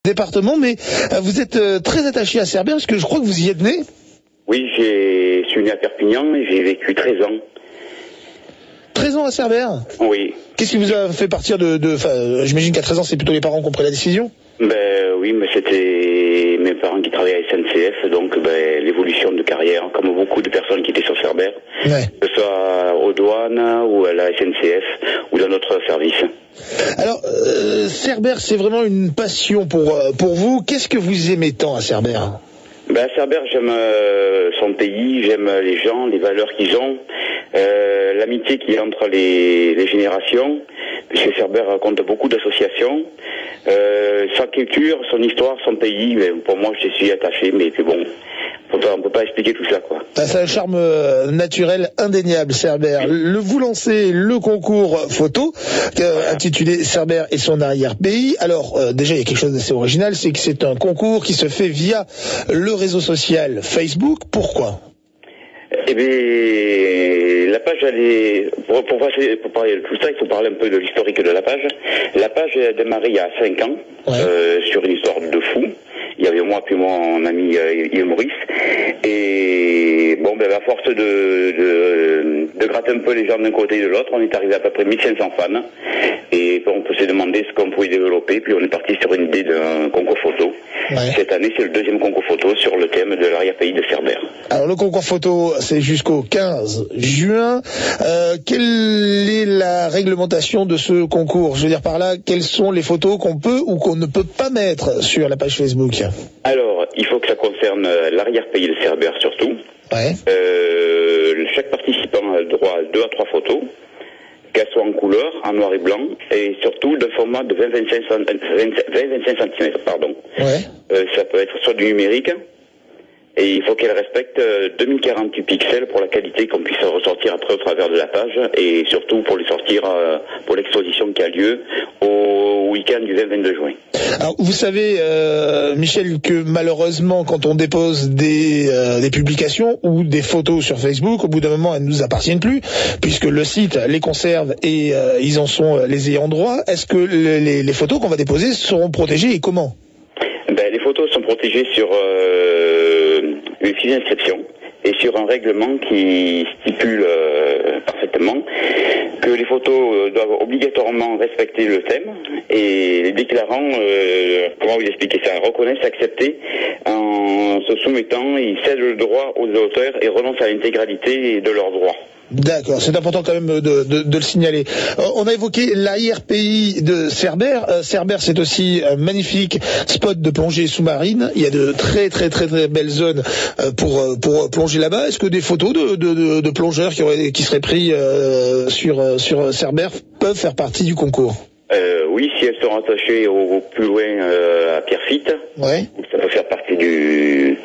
Département, mais vous êtes très attaché à Cerbère, parce que je crois que vous y êtes né. Oui, je suis né à Perpignan et j'ai vécu 13 ans. 13 ans à Cerbère? Oui. Qu'est-ce qui vous a fait partir j'imagine qu'à 13 ans, c'est plutôt les parents qui ont pris la décision? Oui, mais c'était mes parents qui travaillaient à SNCF, donc l'évolution de carrière, comme beaucoup de personnes qui étaient sur Cerbère, Ouais. que ce soit aux douanes ou à la SNCF ou dans notre service. Alors, Cerbère, c'est vraiment une passion pour vous. Qu'est-ce que vous aimez tant à Cerbère? À Cerbère, j'aime son pays, j'aime les gens, les valeurs qu'ils ont, l'amitié qu'il y a entre les générations, puisque Cerbère compte beaucoup d'associations, sa culture, son histoire, son pays, pour moi je suis attaché, mais puis bon, on peut pas expliquer tout ça, quoi. C'est un charme naturel indéniable, Cerbère. Vous lancez le concours photo, intitulé Cerbère et son arrière-pays. Alors, déjà, il y a quelque chose d'assez original, c'est que c'est un concours qui se fait via le réseau social Facebook. Pourquoi? Eh bien, la page, pour parler de tout ça, il faut parler un peu de l'historique de la page. La page a démarré il y a 5 ans, ouais. Sur une histoire de fou. Il y avait moi puis mon ami Yves Maurice. Et bon, à force de gratter un peu les gens d'un côté et de l'autre, on est arrivé à peu près 1500 fans. Et on peut se demander ce qu'on pouvait développer. Puis on est parti sur une idée d'un concours photo. Ouais. Cette année, c'est le deuxième concours photo sur le thème de l'arrière-pays de Cerbère. Alors le concours photo, c'est jusqu'au 15 juin. Quelle est la réglementation de ce concours? Je veux dire par là, quelles sont les photos qu'on peut ou qu'on ne peut pas mettre sur la page Facebook? Alors, il faut que ça concerne l'arrière-pays de Cerbère surtout. Ouais. Chaque participant a le droit à 2 à 3 photos, qu'elles soient en couleur, en noir et blanc, et surtout d'un format de 20-25 cm. Pardon. Ouais. Ça peut être soit du numérique, et il faut qu'elle respecte 2048 pixels pour la qualité qu'on puisse ressortir après au travers de la page, et surtout pour les sortir pour l'exposition qui a lieu au week-end du 20-22 juin. Alors, vous savez, Michel, que malheureusement, quand on dépose des publications ou des photos sur Facebook, au bout d'un moment, elles ne nous appartiennent plus, puisque le site les conserve et ils en sont les ayants droit. Est-ce que les photos qu'on va déposer seront protégées et comment? Les photos sont protégées sur une fiche d'inscription et sur un règlement qui stipule parfaitement que les photos doivent obligatoirement respecter le thème et les déclarants, comment vous expliquer ça, reconnaissent, accepter en se soumettant, ils cèdent le droit aux auteurs et renoncent à l'intégralité de leurs droits. D'accord, c'est important quand même de le signaler. On a évoqué l'arrière-pays de Cerbère. Cerbère, c'est aussi un magnifique spot de plongée sous-marine. Il y a de très belles zones pour plonger là-bas. Est-ce que des photos de plongeurs qui seraient pris sur Cerbère peuvent faire partie du concours? Oui, si elles sont attachées au plus loin à Pierrefitte, ouais. Ça peut faire partie du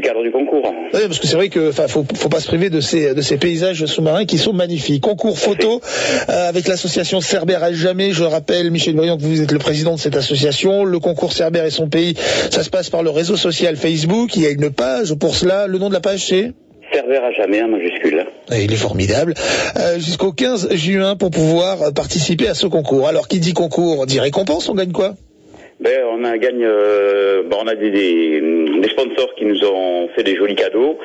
cadre du concours. Oui, parce que c'est vrai que faut pas se priver de ces paysages sous-marins qui sont magnifiques. Concours photo avec l'association Cerbère à jamais. Je rappelle, Michel Briand, que vous êtes le président de cette association. Le concours Cerbère et son pays, ça se passe par le réseau social Facebook. Il y a une page pour cela. Le nom de la page, c'est Cerbère à jamais en majuscule. Et il est formidable. Jusqu'au 15 juin pour pouvoir participer à ce concours. Alors, qui dit concours dit récompense, on gagne quoi? On a des sponsors qui nous ont fait des jolis cadeaux.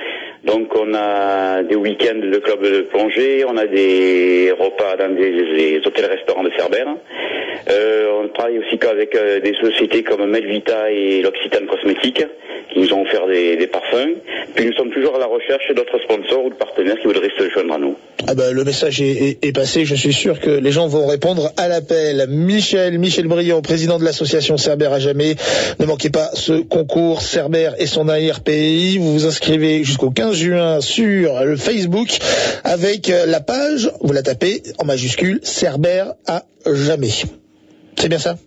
Donc on a des week-ends de club de plongée, on a des repas dans des hôtels-restaurants de Cerbère. On travaille aussi avec des sociétés comme Medvita et l'Occitane Cosmétique qui nous ont offert des parfums. Puis nous sommes toujours à la recherche d'autres sponsors ou de partenaires qui voudraient se joindre à nous. Le message est passé, je suis sûr que les gens vont répondre à l'appel. Michel Briand, président de l'association Cerbère à jamais. Ne manquez pas ce concours Cerbère et son arrière-pays. Vous vous inscrivez jusqu'au 15 juin sur le Facebook avec la page, vous la tapez en majuscule, Cerbère à jamais. C'est bien ça?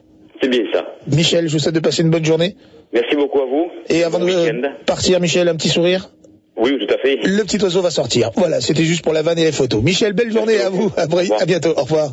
C'est bien ça. Michel, je vous souhaite de passer une bonne journée. Merci beaucoup à vous. Et avant de partir, Michel, un petit sourire? Oui, tout à fait. Le petit oiseau va sortir. Voilà, c'était juste pour la vanne et les photos. Michel, belle journée à vous. À bientôt. Au revoir.